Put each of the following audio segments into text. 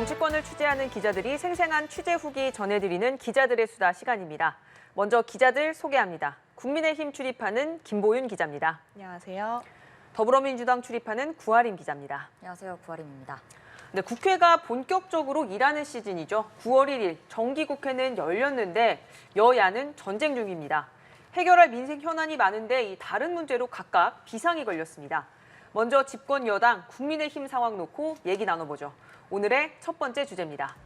정치권을 취재하는 기자들이 생생한 취재 후기 전해드리는 기자들의 수다 시간입니다. 먼저 기자들 소개합니다. 국민의힘 출입하는 김보윤 기자입니다. 안녕하세요. 더불어민주당 출입하는 구하림 기자입니다. 안녕하세요. 구하림입니다. 네, 국회가 본격적으로 일하는 시즌이죠. 9월 1일 정기국회는 열렸는데 여야는 전쟁 중입니다. 해결할 민생 현안이 많은데 이 다른 문제로 각각 비상이 걸렸습니다. 먼저 집권 여당 국민의힘 상황 놓고 얘기 나눠보죠. 오늘의 첫 번째 주제입니다.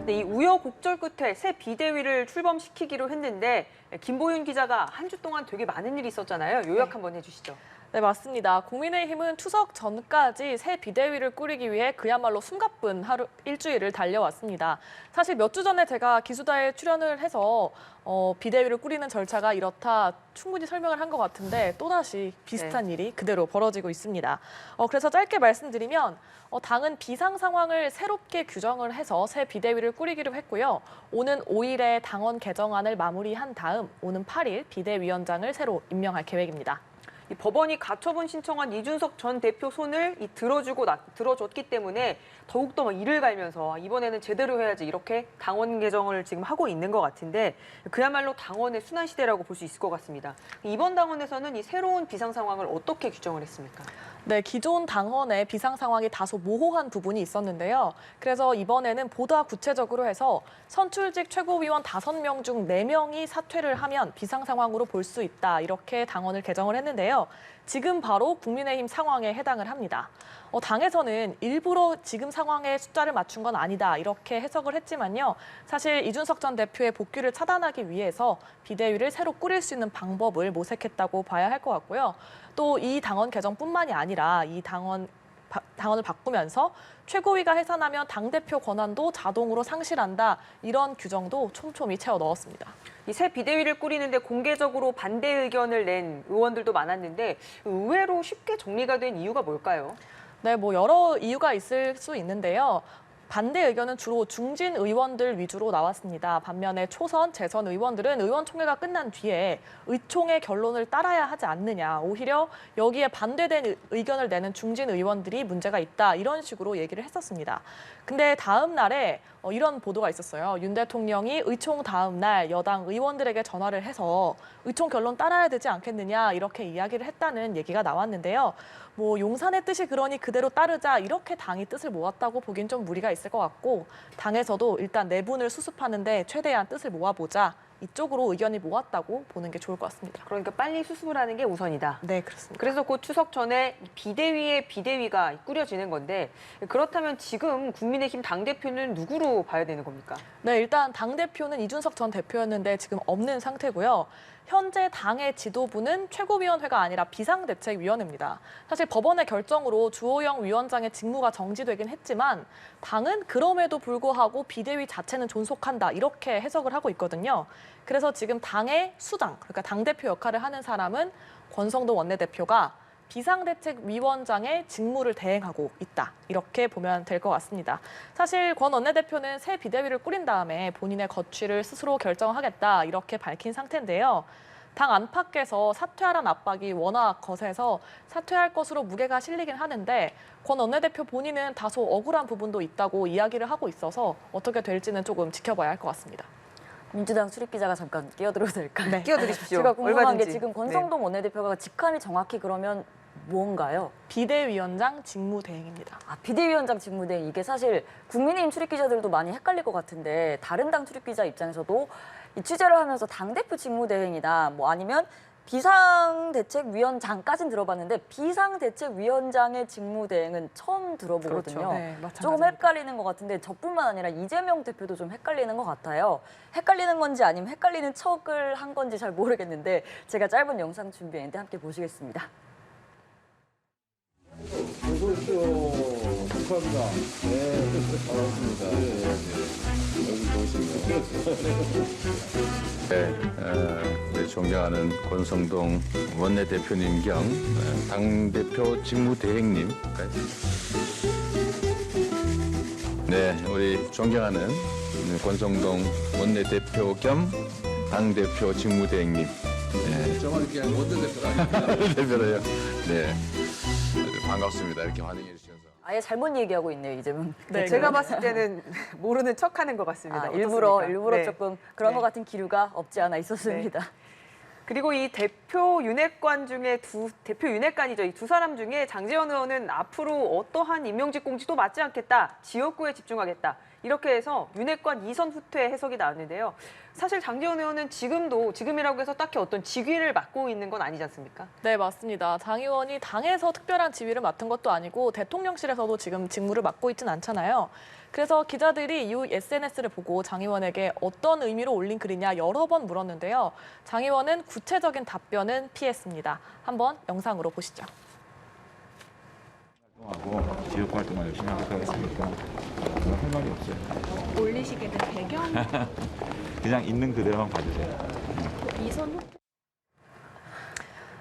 네, 이 우여곡절 끝에 새 비대위를 출범시키기로 했는데 김보윤 기자가 한 주 동안 되게 많은 일이 있었잖아요. 요약 한번 해주시죠. 네, 맞습니다. 국민의힘은 추석 전까지 새 비대위를 꾸리기 위해 그야말로 숨가쁜 일주일을 달려왔습니다. 사실 몇 주 전에 제가 기수다에 출연을 해서 비대위를 꾸리는 절차가 이렇다 충분히 설명을 한 것 같은데 또다시 비슷한 일이 그대로 벌어지고 있습니다. 그래서 짧게 말씀드리면 당은 비상 상황을 새롭게 규정을 해서 새 비대위를 꾸리기로 했고요. 오는 5일에 당원 개정안을 마무리한 다음 오는 8일 비대위원장을 새로 임명할 계획입니다. 이 법원이 가처분 신청한 이준석 전 대표 손을 들어줬기 때문에 더욱더 막 이를 갈면서 이번에는 제대로 해야지 이렇게 당원 개정을 지금 하고 있는 것 같은데 그야말로 당원의 순환 시대라고 볼 수 있을 것 같습니다. 이번 당원에서는 이 새로운 비상 상황을 어떻게 규정을 했습니까? 네, 기존 당헌의 비상 상황이 다소 모호한 부분이 있었는데요. 그래서 이번에는 보다 구체적으로 해서 선출직 최고위원 5명 중 4명이 사퇴를 하면 비상 상황으로 볼 수 있다. 이렇게 당헌을 개정을 했는데요. 지금 바로 국민의힘 상황에 해당을 합니다. 당에서는 일부러 지금 상황에 숫자를 맞춘 건 아니다. 이렇게 해석을 했지만요. 사실 이준석 전 대표의 복귀를 차단하기 위해서 비대위를 새로 꾸릴 수 있는 방법을 모색했다고 봐야 할 것 같고요. 또 이 당원 개정뿐만이 아니라 이 당원을 바꾸면서 최고위가 해산하면 당대표 권한도 자동으로 상실한다. 이런 규정도 촘촘히 채워 넣었습니다. 이 새 비대위를 꾸리는데 공개적으로 반대 의견을 낸 의원들도 많았는데 의외로 쉽게 정리가 된 이유가 뭘까요? 네, 여러 이유가 있을 수 있는데요. 반대 의견은 주로 중진 의원들 위주로 나왔습니다. 반면에 초선, 재선 의원들은 의원총회가 끝난 뒤에 의총의 결론을 따라야 하지 않느냐. 오히려 여기에 반대된 의견을 내는 중진 의원들이 문제가 있다. 이런 식으로 얘기를 했었습니다. 근데 다음 날에 이런 보도가 있었어요. 윤 대통령이 의총 다음 날 여당 의원들에게 전화를 해서 의총 결론 따라야 되지 않겠느냐 이렇게 이야기를 했다는 얘기가 나왔는데요. 용산의 뜻이 그러니 그대로 따르자 이렇게 당이 뜻을 모았다고 보긴 좀 무리가 있을 것 같고 당에서도 일단 내분을 수습하는데 최대한 뜻을 모아보자. 이쪽으로 의견이 모았다고 보는 게 좋을 것 같습니다. 그러니까 빨리 수습을 하는 게 우선이다. 네, 그렇습니다. 그래서 곧 추석 전에 비대위의 비대위가 꾸려지는 건데 그렇다면 지금 국민의힘 당대표는 누구로 봐야 되는 겁니까? 네, 일단 당대표는 이준석 전 대표였는데 지금 없는 상태고요. 현재 당의 지도부는 최고위원회가 아니라 비상대책위원회입니다. 사실 법원의 결정으로 주호영 위원장의 직무가 정지되긴 했지만 당은 그럼에도 불구하고 비대위 자체는 존속한다 이렇게 해석을 하고 있거든요. 그래서 지금 당의 수장, 그러니까 당대표 역할을 하는 사람은 권성동 원내대표가 비상대책위원장의 직무를 대행하고 있다. 이렇게 보면 될 것 같습니다. 사실 권 원내대표는 새 비대위를 꾸린 다음에 본인의 거취를 스스로 결정하겠다. 이렇게 밝힌 상태인데요. 당 안팎에서 사퇴하라는 압박이 워낙 거세서 사퇴할 것으로 무게가 실리긴 하는데 권 원내대표 본인은 다소 억울한 부분도 있다고 이야기를 하고 있어서 어떻게 될지는 조금 지켜봐야 할 것 같습니다. 민주당 출입기자가 잠깐 끼어들어도 될까요? 네, 끼어드리십시오. 제가 궁금한 얼마든지. 게 지금 권성동 원내대표가 직함이 정확히 그러면 뭔가요? 비대위원장 직무대행입니다. 비대위원장 직무대행 이게 사실 국민의힘 출입기자들도 많이 헷갈릴 것 같은데 다른 당 출입기자 입장에서도 이 취재를 하면서 당대표 직무대행이다 아니면 비상대책위원장까지는 들어봤는데 비상대책위원장의 직무대행은 처음 들어보거든요. 그렇죠. 네, 조금 헷갈리는 것 같은데 저뿐만 아니라 이재명 대표도 좀 헷갈리는 것 같아요. 헷갈리는 건지 아니면 헷갈리는 척을 한 건지 잘 모르겠는데 제가 짧은 영상 준비했는데 함께 보시겠습니다. 어서 오십시오. 축하합니다. 네, 반갑습니다. 네, 우리 존경하는 권성동 원내대표님 겸 당대표 직무대행님. 네, 우리 존경하는 권성동 원내대표 겸 당대표 직무대행님. 네. 정확히 원내대표가 아닙니다. 대표로요. 네, 아주 반갑습니다. 이렇게 환영해 주셔서. 아예 잘못 얘기하고 있네요, 이재명. 네, 제가 봤을 때는 모르는 척하는 것 같습니다. 일부러 어떻습니까? 네. 조금 그런 네. 것 같은 기류가 없지 않아 있었습니다. 그리고 이 대표 윤핵관 중에 대표 윤핵관이죠. 이 두 사람 중에 장제원 의원은 앞으로 어떠한 임명직 공지도 맡지 않겠다. 지역구에 집중하겠다. 이렇게 해서 윤핵관 이선 후퇴 해석이 나왔는데요. 사실 장제원 의원은 지금이라고 해서 딱히 어떤 직위를 맡고 있는 건 아니지 않습니까? 네, 맞습니다. 장 의원이 당에서 특별한 지위를 맡은 것도 아니고 대통령실에서도 지금 직무를 맡고 있진 않잖아요. 그래서 기자들이 이후 SNS를 보고 장 의원에게 어떤 의미로 올린 글이냐 여러 번 물었는데요. 장 의원은 구체적인 답변은 피했습니다. 한번 영상으로 보시죠. 하고 지역 활동을 열심히 하겠습니까? 할 말이 없어요. 올리시게 된 배경 그냥 있는 그대로만 봐주세요. 이선 후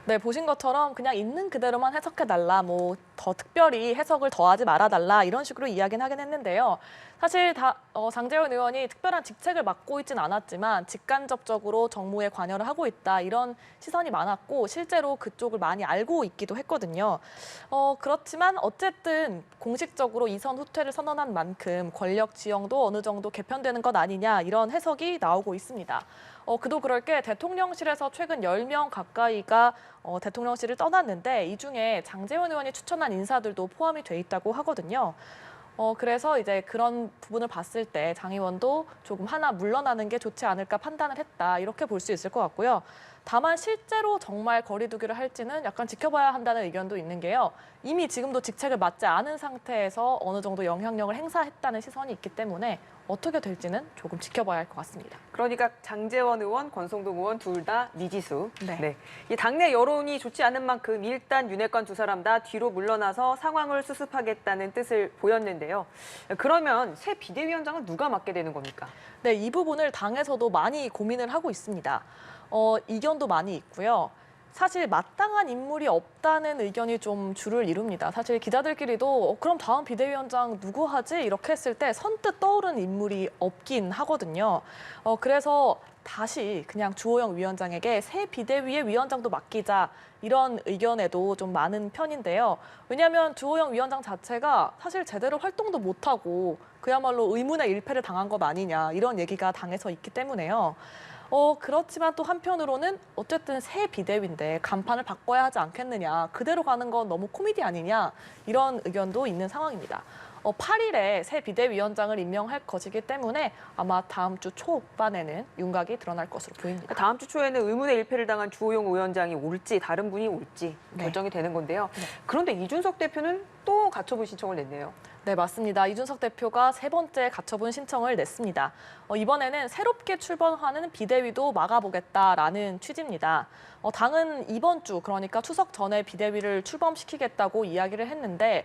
네, 보신 것처럼 그냥 있는 그대로만 해석해달라, 뭐 더 특별히 해석을 더하지 말아달라 이런 식으로 이야기는 하긴 했는데요. 사실 장제원 의원이 특별한 직책을 맡고 있진 않았지만 직간접적으로 정무에 관여를 하고 있다 이런 시선이 많았고 실제로 그쪽을 많이 알고 있기도 했거든요. 그렇지만 어쨌든 공식적으로 이선 후퇴를 선언한 만큼 권력 지형도 어느 정도 개편되는 것 아니냐 이런 해석이 나오고 있습니다. 그도 그럴 게 대통령실에서 최근 10명 가까이가 대통령실을 떠났는데 이 중에 장제원 의원이 추천한 인사들도 포함이 돼 있다고 하거든요. 그래서 이제 그런 부분을 봤을 때 장 의원도 조금 하나 물러나는 게 좋지 않을까 판단을 했다 이렇게 볼 수 있을 것 같고요. 다만 실제로 정말 거리두기를 할지는 약간 지켜봐야 한다는 의견도 있는 게요. 이미 지금도 직책을 맡지 않은 상태에서 어느 정도 영향력을 행사했다는 시선이 있기 때문에 어떻게 될지는 조금 지켜봐야 할 것 같습니다. 그러니까 장제원 의원, 권성동 의원 둘 다 미지수. 네. 이 당내 여론이 좋지 않은 만큼 일단 윤핵관 두 사람 다 뒤로 물러나서 상황을 수습하겠다는 뜻을 보였는데요. 그러면 새 비대위원장은 누가 맡게 되는 겁니까? 네, 이 부분을 당에서도 많이 고민을 하고 있습니다. 이견도 많이 있고요. 사실 마땅한 인물이 없다는 의견이 좀 주를 이룹니다. 사실 기자들끼리도 그럼 다음 비대위원장 누구 하지? 이렇게 했을 때 선뜻 떠오르는 인물이 없긴 하거든요. 그래서 다시 그냥 주호영 위원장에게 새 비대위의 위원장도 맡기자 이런 의견에도 좀 많은 편인데요. 왜냐하면 주호영 위원장 자체가 사실 제대로 활동도 못하고 그야말로 의문의 일패를 당한 것 아니냐 이런 얘기가 당에서 있기 때문에요. 그렇지만 또 한편으로는 어쨌든 새 비대위인데 간판을 바꿔야 하지 않겠느냐. 그대로 가는 건 너무 코미디 아니냐. 이런 의견도 있는 상황입니다. 8일에 새 비대위원장을 임명할 것이기 때문에 아마 다음 주 초반에는 윤곽이 드러날 것으로 보입니다. 다음 주 초에는 의문의 일패를 당한 주호영 위원장이 올지 다른 분이 올지 네. 결정이 되는 건데요. 네. 그런데 이준석 대표는 또 가처분 신청을 냈네요. 네, 맞습니다. 이준석 대표가 세 번째 가처분 신청을 냈습니다. 이번에는 새롭게 출범하는 비대위도 막아보겠다라는 취지입니다. 당은 이번 주, 그러니까 추석 전에 비대위를 출범시키겠다고 이야기를 했는데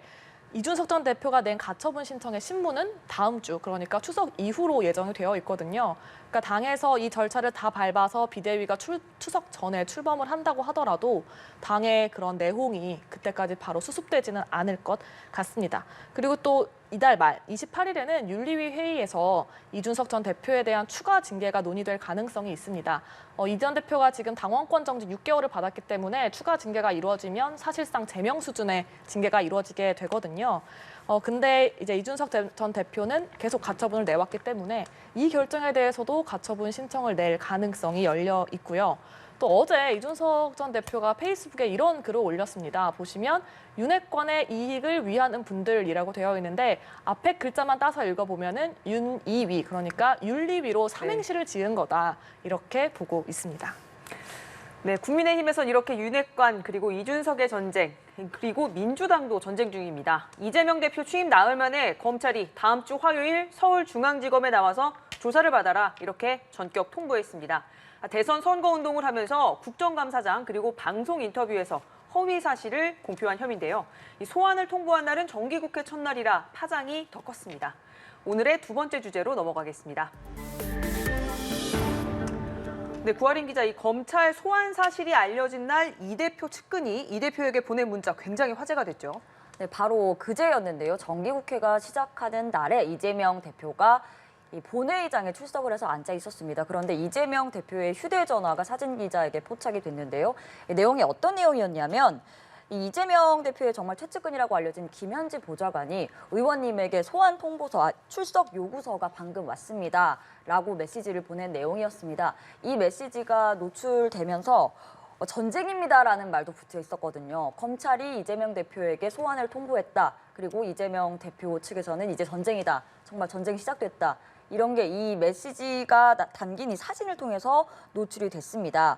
이준석 전 대표가 낸 가처분 신청의 신문은 다음 주, 그러니까 추석 이후로 예정이 되어 있거든요. 그러니까 당에서 이 절차를 다 밟아서 비대위가 추석 전에 출범을 한다고 하더라도 당의 그런 내홍이 그때까지 바로 수습되지는 않을 것 같습니다. 그리고 또 이달 말 28일에는 윤리위 회의에서 이준석 전 대표에 대한 추가 징계가 논의될 가능성이 있습니다. 이 전 대표가 지금 당원권 정지 6개월을 받았기 때문에 추가 징계가 이루어지면 사실상 제명 수준의 징계가 이루어지게 되거든요. 근데 이제 이준석 전 대표는 계속 가처분을 내왔기 때문에 이 결정에 대해서도 가처분 신청을 낼 가능성이 열려 있고요. 또 어제 이준석 전 대표가 페이스북에 이런 글을 올렸습니다. 보시면 윤핵관의 이익을 위하는 분들이라고 되어 있는데 앞에 글자만 따서 읽어보면은 윤이위, 그러니까 윤리위로 삼행시를 지은 거다 이렇게 보고 있습니다. 네, 국민의힘에선 이렇게 윤핵관 그리고 이준석의 전쟁 그리고 민주당도 전쟁 중입니다. 이재명 대표 취임 나흘 만에 검찰이 다음 주 화요일 서울중앙지검에 나와서 조사를 받아라 이렇게 전격 통보했습니다. 대선 선거운동을 하면서 국정감사장 그리고 방송 인터뷰에서 허위 사실을 공표한 혐의인데요. 이 소환을 통보한 날은 정기국회 첫날이라 파장이 더 컸습니다. 오늘의 두 번째 주제로 넘어가겠습니다. 네, 구아린 기자, 이 검찰 소환 사실이 알려진 날 이 대표 측근이 이 대표에게 보낸 문자 굉장히 화제가 됐죠. 네, 바로 그제였는데요. 정기국회가 시작하는 날에 이재명 대표가 이 본회의장에 출석을 해서 앉아 있었습니다. 그런데 이재명 대표의 휴대전화가 사진 기자에게 포착이 됐는데요. 이 내용이 어떤 내용이었냐면 이 이재명 대표의 정말 최측근이라고 알려진 김현지 보좌관이 의원님에게 소환 통보서, 출석 요구서가 방금 왔습니다라고 메시지를 보낸 내용이었습니다. 이 메시지가 노출되면서 전쟁입니다라는 말도 붙어 있었거든요. 검찰이 이재명 대표에게 소환을 통보했다. 그리고 이재명 대표 측에서는 이제 전쟁이다. 정말 전쟁이 시작됐다. 이런 게 이 메시지가 담긴 이 사진을 통해서 노출이 됐습니다.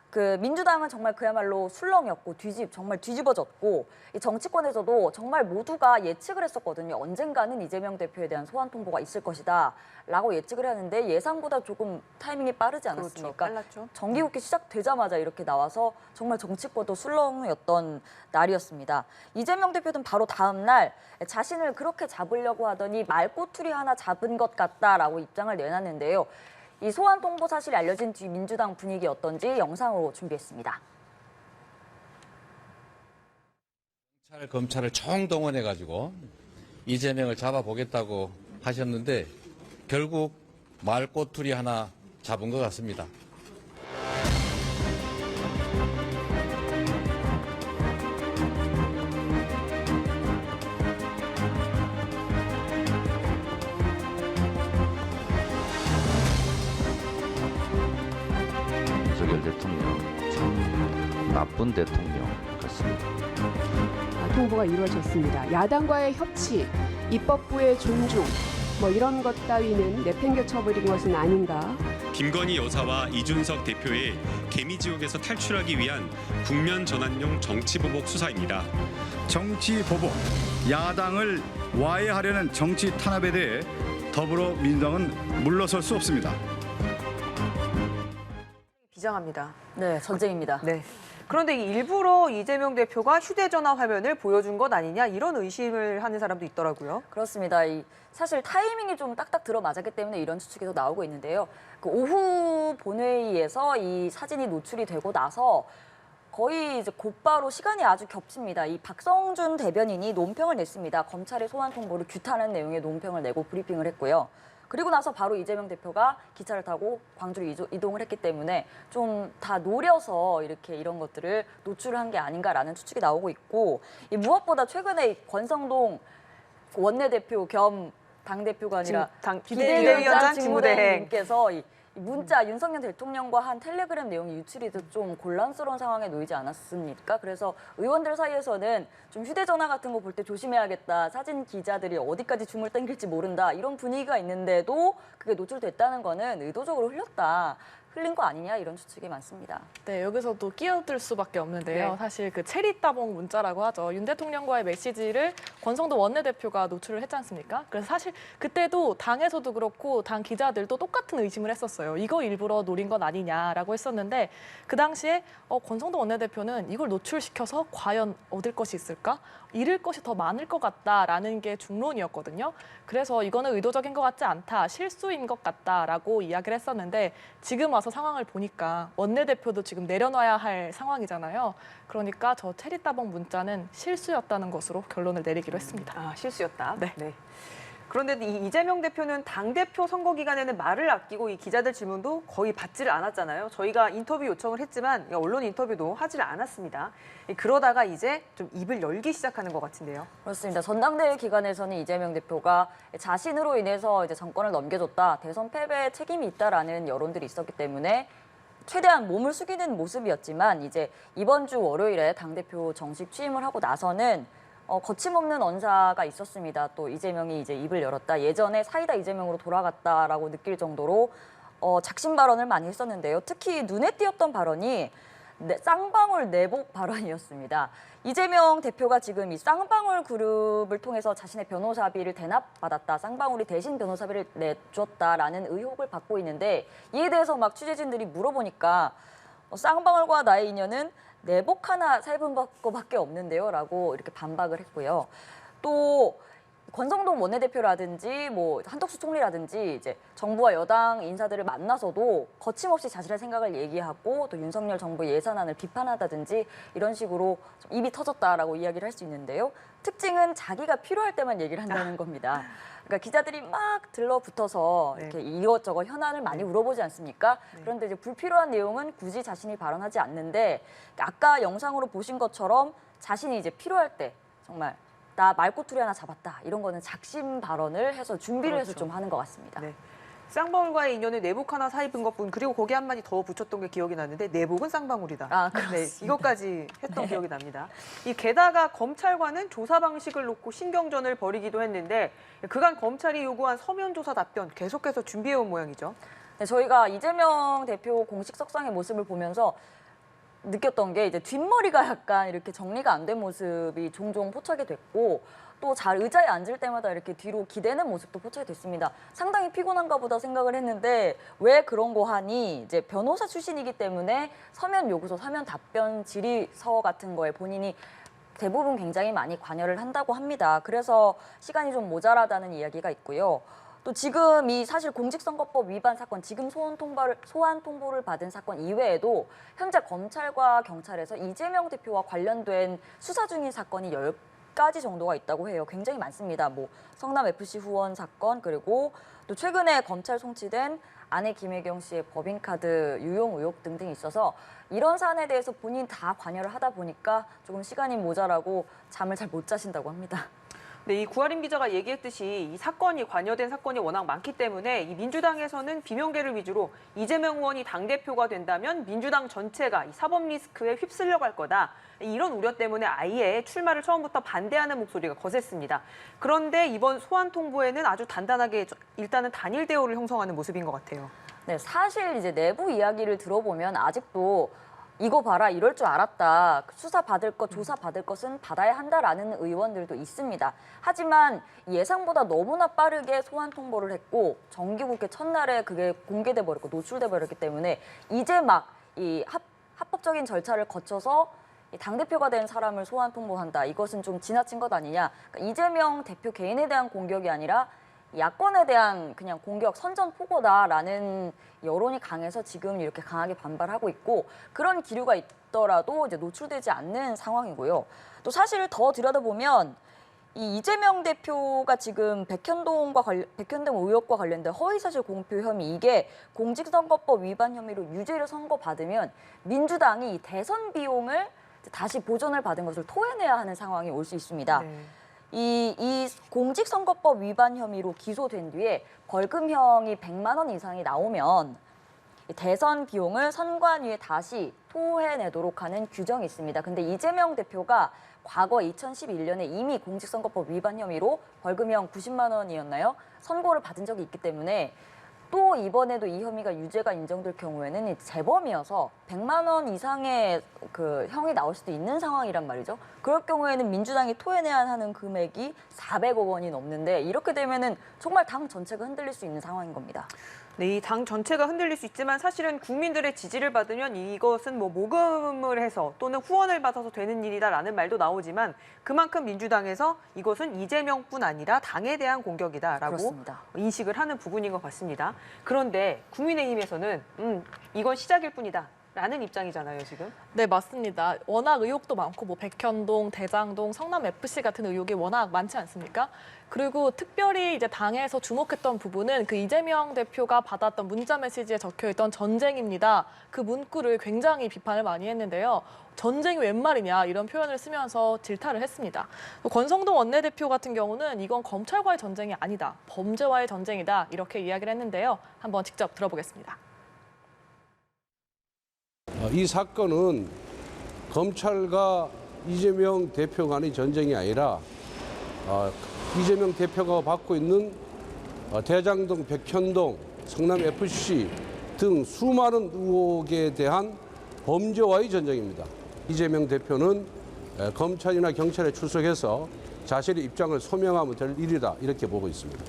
그 민주당은 정말 그야말로 술렁이었고 정말 뒤집어졌고 이 정치권에서도 정말 모두가 예측을 했었거든요. 언젠가는 이재명 대표에 대한 소환 통보가 있을 것이다라고 예측을 하는데 예상보다 조금 타이밍이 빠르지 않았습니까? 그렇죠. 빨랐죠. 정기국회 시작되자마자 이렇게 나와서 정말 정치권도 술렁이었던 날이었습니다. 이재명 대표는 바로 다음 날 자신을 그렇게 잡으려고 하더니 말꼬투리 하나 잡은 것 같다라고 입장을 내놨는데요. 이 소환 통보 사실이 알려진 뒤 민주당 분위기 어떤지 영상으로 준비했습니다. 검찰을 총동원해가지고 이재명을 잡아보겠다고 하셨는데 결국 말꼬투리 하나 잡은 것 같습니다. 윤석열 대통령 참 나쁜 대통령 같습니다. 통보가 이루어졌습니다. 야당과의 협치, 입법부의 존중, 이런 것 따위는 내팽개쳐버린 것은 아닌가. 김건희 여사와 이준석 대표의 개미지옥에서 탈출하기 위한 국면 전환용 정치보복 수사입니다. 정치보복, 야당을 와해하려는 정치 탄압에 대해 더불어민주당은 물러설 수 없습니다. 비장합니다. 네, 전쟁입니다. 네. 그런데 일부러 이재명 대표가 휴대전화 화면을 보여준 것 아니냐 이런 의심을 하는 사람도 있더라고요. 그렇습니다. 사실 타이밍이 좀 딱딱 들어맞았기 때문에 이런 추측이 더 나오고 있는데요. 그 오후 본회의에서 이 사진이 노출이 되고 나서 거의 이제 곧바로 시간이 아주 겹칩니다. 이 박성준 대변인이 논평을 냈습니다. 검찰의 소환 통보를 규탄하는 내용의 논평을 내고 브리핑을 했고요. 그리고 나서 바로 이재명 대표가 기차를 타고 광주로 이동을 했기 때문에 좀 다 노려서 이렇게 이런 것들을 노출한 게 아닌가라는 추측이 나오고 있고 무엇보다 최근에 권성동 원내대표 겸 당대표가 아니라 비대위원장 직무대행님께서 이 문자 윤석열 대통령과 한 텔레그램 내용이 유출이 돼서 좀 곤란스러운 상황에 놓이지 않았습니까? 그래서 의원들 사이에서는 좀 휴대전화 같은 거 볼 때 조심해야겠다. 사진 기자들이 어디까지 줌을 당길지 모른다. 이런 분위기가 있는데도 그게 노출됐다는 거는 의도적으로 흘린 거 아니냐 이런 추측이 많습니다. 네, 여기서도 끼어들 수밖에 없는데요. 네. 사실 그 체리 따봉 문자라고 하죠. 윤 대통령과의 메시지를 권성동 원내대표가 노출을 했지 않습니까? 그래서 사실 그때도 당에서도 그렇고 당 기자들도 똑같은 의심을 했었어요. 이거 일부러 노린 건 아니냐라고 했었는데 그 당시에 권성동 원내대표는 이걸 노출시켜서 과연 얻을 것이 있을까? 잃을 것이 더 많을 것 같다라는 게 중론이었거든요. 그래서 이거는 의도적인 것 같지 않다, 실수인 것 같다라고 이야기를 했었는데 지금 와서 상황을 보니까 원내대표도 지금 내려놔야 할 상황이잖아요. 그러니까 저 체리 따봉 문자는 실수였다는 것으로 결론을 내리기로 했습니다. 아, 실수였다. 네. 그런데 이재명 대표는 당대표 선거 기간에는 말을 아끼고 이 기자들 질문도 거의 받지를 않았잖아요. 저희가 인터뷰 요청을 했지만 언론 인터뷰도 하지를 않았습니다. 그러다가 이제 좀 입을 열기 시작하는 것 같은데요. 그렇습니다. 전당대회 기간에서는 이재명 대표가 자신으로 인해서 이제 정권을 넘겨줬다, 대선 패배에 책임이 있다라는 여론들이 있었기 때문에 최대한 몸을 숙이는 모습이었지만 이제 이번 주 월요일에 당대표 정식 취임을 하고 나서는 거침없는 언사가 있었습니다. 또 이재명이 이제 입을 열었다. 예전에 사이다 이재명으로 돌아갔다라고 느낄 정도로 작심 발언을 많이 했었는데요. 특히 눈에 띄었던 발언이 쌍방울 내복 발언이었습니다. 이재명 대표가 지금 이 쌍방울 그룹을 통해서 자신의 변호사비를 대납받았다. 쌍방울이 대신 변호사비를 내줬다라는 의혹을 받고 있는데 이에 대해서 막 취재진들이 물어보니까 쌍방울과 나의 인연은 내복 하나 사입은 거밖에 없는데요 라고 이렇게 반박을 했고요. 또 권성동 원내대표라든지 한덕수 총리라든지 이제 정부와 여당 인사들을 만나서도 거침없이 자신의 생각을 얘기하고 또 윤석열 정부 예산안을 비판하다든지 이런 식으로 좀 입이 터졌다라고 이야기를 할 수 있는데요. 특징은 자기가 필요할 때만 얘기를 한다는 겁니다. 그러니까 기자들이 막 들러붙어서 이렇게 이것저것 현안을 많이 물어보지 않습니까? 그런데 이제 불필요한 내용은 굳이 자신이 발언하지 않는데 아까 영상으로 보신 것처럼 자신이 이제 필요할 때 정말 나 말꼬투리 하나 잡았다 이런 거는 작심 발언을 해서 준비를 해서 좀 하는 것 같습니다. 네. 쌍방울과의 인연을 내복 하나 사입은 것뿐 그리고 거기 한마디 더 붙였던 게 기억이 나는데 내복은 쌍방울이다. 아, 네, 그렇습니다. 이것까지 했던 기억이 납니다. 게다가 검찰과는 조사 방식을 놓고 신경전을 벌이기도 했는데 그간 검찰이 요구한 서면 조사 답변 계속해서 준비해온 모양이죠. 네, 저희가 이재명 대표 공식 석상의 모습을 보면서 느꼈던 게 이제 뒷머리가 약간 이렇게 정리가 안 된 모습이 종종 포착이 됐고 또 잘 의자에 앉을 때마다 이렇게 뒤로 기대는 모습도 포착이 됐습니다. 상당히 피곤한가 보다 생각을 했는데 왜 그런 거 하니 이제 변호사 출신이기 때문에 서면 요구서, 서면 답변 질의서 같은 거에 본인이 대부분 굉장히 많이 관여를 한다고 합니다. 그래서 시간이 좀 모자라다는 이야기가 있고요. 또 지금 이 사실 공직선거법 위반 사건, 지금 소환 통보를 받은 사건 이외에도 현재 검찰과 경찰에서 이재명 대표와 관련된 수사 중인 사건이 10가지 정도가 있다고 해요. 굉장히 많습니다. 뭐 성남FC 후원 사건, 그리고 또 최근에 검찰 송치된 아내 김혜경 씨의 법인카드 유용 의혹 등등이 있어서 이런 사안에 대해서 본인 다 관여를 하다 보니까 조금 시간이 모자라고 잠을 잘 못 자신다고 합니다. 네, 이 구아림 기자가 얘기했듯이 이 사건이 관여된 사건이 워낙 많기 때문에 이 민주당에서는 비명계를 위주로 이재명 의원이 당대표가 된다면 민주당 전체가 이 사법 리스크에 휩쓸려 갈 거다. 이런 우려 때문에 아예 출마를 처음부터 반대하는 목소리가 거셌습니다. 그런데 이번 소환 통보에는 아주 단단하게 일단은 단일 대우를 형성하는 모습인 것 같아요. 네, 사실 이제 내부 이야기를 들어보면 아직도 이거 봐라, 이럴 줄 알았다. 수사 받을 것, 조사 받을 것은 받아야 한다라는 의원들도 있습니다. 하지만 예상보다 너무나 빠르게 소환 통보를 했고 정기국회 첫날에 그게 공개돼 버렸고 노출돼 버렸기 때문에 이제 막 이 합법적인 절차를 거쳐서 당대표가 된 사람을 소환 통보한다. 이것은 좀 지나친 것 아니냐. 그러니까 이재명 대표 개인에 대한 공격이 아니라 야권에 대한 그냥 공격, 선전포고다라는 여론이 강해서 지금 이렇게 강하게 반발하고 있고 그런 기류가 있더라도 이제 노출되지 않는 상황이고요. 또 사실 더 들여다보면 이 이재명 대표가 지금 백현동 의혹과 관련된 허위사실 공표 혐의 이게 공직선거법 위반 혐의로 유죄를 선고받으면 민주당이 이 대선 비용을 다시 보전을 받은 것을 토해내야 하는 상황이 올 수 있습니다. 네. 이 공직선거법 위반 혐의로 기소된 뒤에 벌금형이 100만 원 이상이 나오면 대선 비용을 선관위에 다시 토해내도록 하는 규정이 있습니다. 근데 이재명 대표가 과거 2011년에 이미 공직선거법 위반 혐의로 벌금형 90만 원이었나요? 선고를 받은 적이 있기 때문에 또 이번에도 이 혐의가 유죄가 인정될 경우에는 재범이어서 100만 원 이상의 그 형이 나올 수도 있는 상황이란 말이죠. 그럴 경우에는 민주당이 토해내야 하는 금액이 400억 원이 넘는데 이렇게 되면은 정말 당 전체가 흔들릴 수 있는 상황인 겁니다. 네, 이 당 전체가 흔들릴 수 있지만 사실은 국민들의 지지를 받으면 이것은 뭐 모금을 해서 또는 후원을 받아서 되는 일이다라는 말도 나오지만 그만큼 민주당에서 이것은 이재명뿐 아니라 당에 대한 공격이다라고 그렇습니다. 인식을 하는 부분인 것 같습니다. 그런데 국민의힘에서는 이건 시작일 뿐이다. 라는 입장이잖아요, 지금. 네, 맞습니다. 워낙 의혹도 많고 뭐 백현동, 대장동, 성남FC 같은 의혹이 워낙 많지 않습니까? 그리고 특별히 이제 당에서 주목했던 부분은 그 이재명 대표가 받았던 문자 메시지에 적혀있던 전쟁입니다. 그 문구를 굉장히 비판을 많이 했는데요. 전쟁이 웬 말이냐 이런 표현을 쓰면서 질타를 했습니다. 또 권성동 원내대표 같은 경우는 이건 검찰과의 전쟁이 아니다. 범죄와의 전쟁이다. 이렇게 이야기를 했는데요. 한번 직접 들어보겠습니다. 이 사건은 검찰과 이재명 대표 간의 전쟁이 아니라 이재명 대표가 받고 있는 대장동, 백현동, 성남FC 등 수많은 의혹에 대한 범죄와의 전쟁입니다. 이재명 대표는 검찰이나 경찰에 출석해서 자신의 입장을 소명하면 될 일이다 이렇게 보고 있습니다.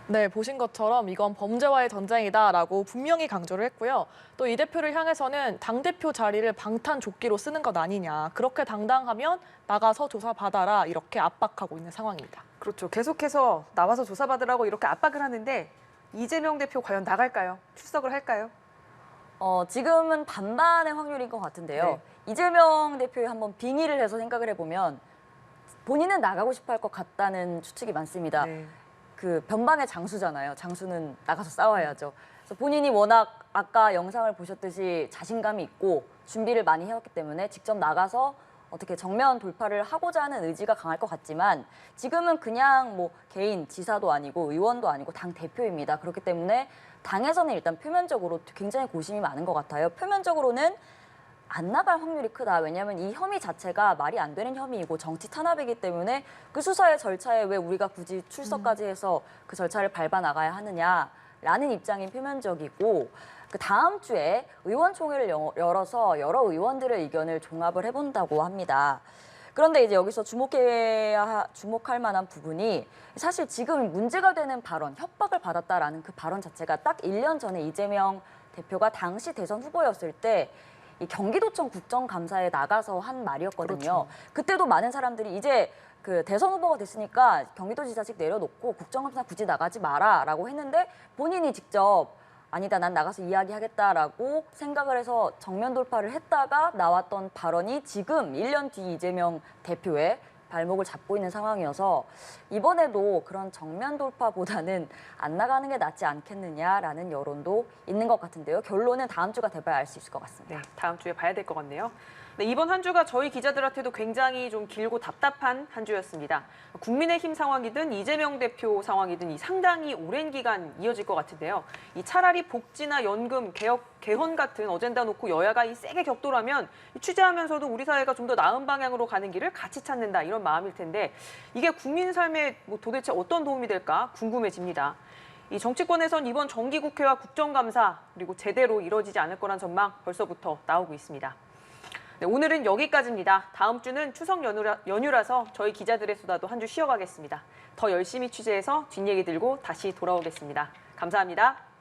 네, 보신 것처럼 이건 범죄와의 전쟁이다라고 분명히 강조를 했고요. 또 이 대표를 향해서는 당대표 자리를 방탄조끼로 쓰는 것 아니냐. 그렇게 당당하면 나가서 조사받아라. 이렇게 압박하고 있는 상황입니다. 그렇죠. 계속해서 나와서 조사받으라고 이렇게 압박을 하는데 이재명 대표 과연 나갈까요? 출석을 할까요? 지금은 반반의 확률인 것 같은데요. 네. 이재명 대표에 한번 빙의를 해서 생각을 해보면 본인은 나가고 싶어 할 것 같다는 추측이 많습니다. 네. 그 변방의 장수잖아요. 장수는 나가서 싸워야죠. 그래서 본인이 워낙 아까 영상을 보셨듯이 자신감이 있고 준비를 많이 해왔기 때문에 직접 나가서 어떻게 정면 돌파를 하고자 하는 의지가 강할 것 같지만 지금은 그냥 뭐 개인 지사도 아니고 의원도 아니고 당 대표입니다. 그렇기 때문에 당에서는 일단 표면적으로 굉장히 고심이 많은 것 같아요. 표면적으로는 안 나갈 확률이 크다. 왜냐하면 이 혐의 자체가 말이 안 되는 혐의이고 정치 탄압이기 때문에 그 수사의 절차에 왜 우리가 굳이 출석까지 해서 그 절차를 밟아 나가야 하느냐라는 입장이 표면적이고 그 다음 주에 의원총회를 열어서 여러 의원들의 의견을 종합을 해본다고 합니다. 그런데 이제 여기서 주목할 만한 부분이 사실 지금 문제가 되는 발언, 협박을 받았다라는 그 발언 자체가 딱 1년 전에 이재명 대표가 당시 대선 후보였을 때 이 경기도청 국정감사에 나가서 한 말이었거든요. 그렇죠. 그때도 많은 사람들이 이제 그 대선 후보가 됐으니까 경기도지사직 내려놓고 국정감사 굳이 나가지 마라라고 했는데 본인이 직접 아니다, 난 나가서 이야기하겠다라고 생각을 해서 정면 돌파를 했다가 나왔던 발언이 지금 1년 뒤 이재명 대표의 발목을 잡고 있는 상황이어서 이번에도 그런 정면 돌파보다는 안 나가는 게 낫지 않겠느냐라는 여론도 있는 것 같은데요. 결론은 다음 주가 돼봐야 알 수 있을 것 같습니다. 네, 다음 주에 봐야 될 것 같네요. 네, 이번 한 주가 저희 기자들한테도 굉장히 좀 길고 답답한 한 주였습니다. 국민의힘 상황이든 이재명 대표 상황이든 이 상당히 오랜 기간 이어질 것 같은데요. 이 차라리 복지나 연금, 개헌 같은 어젠다 놓고 여야가 이 세게 격돌하면 취재하면서도 우리 사회가 좀 더 나은 방향으로 가는 길을 같이 찾는다 이런 마음일 텐데 이게 국민 삶에 뭐 도대체 어떤 도움이 될까 궁금해집니다. 이 정치권에선 이번 정기국회와 국정감사 그리고 제대로 이뤄지지 않을 거란 전망 벌써부터 나오고 있습니다. 네, 오늘은 여기까지입니다. 다음 주는 추석 연휴라서 저희 기자들의 수다도 한 주 쉬어가겠습니다. 더 열심히 취재해서 뒷얘기 들고 다시 돌아오겠습니다. 감사합니다.